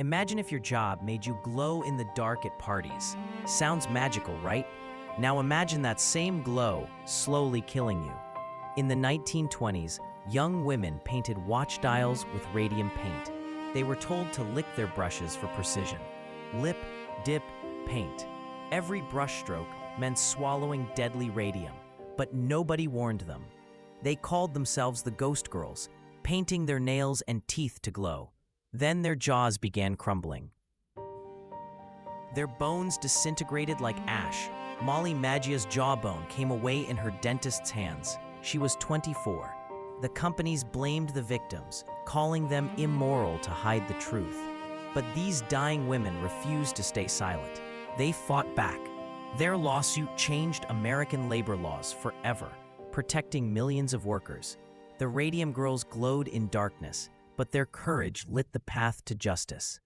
Imagine if your job made you glow in the dark at parties. Sounds magical, right? Now imagine that same glow slowly killing you. In the 1920s, young women painted watch dials with radium paint. They were told to lick their brushes for precision. Lip, dip, paint. Every brushstroke meant swallowing deadly radium, but nobody warned them. They called themselves the Ghost Girls, painting their nails and teeth to glow. Then their jaws began crumbling. Their bones disintegrated like ash. Molly Maggia's jawbone came away in her dentist's hands. She was 24. The companies blamed the victims, calling them immoral to hide the truth. But these dying women refused to stay silent. They fought back. Their lawsuit changed American labor laws forever, protecting millions of workers. The Radium Girls glowed in darkness, but their courage lit the path to justice.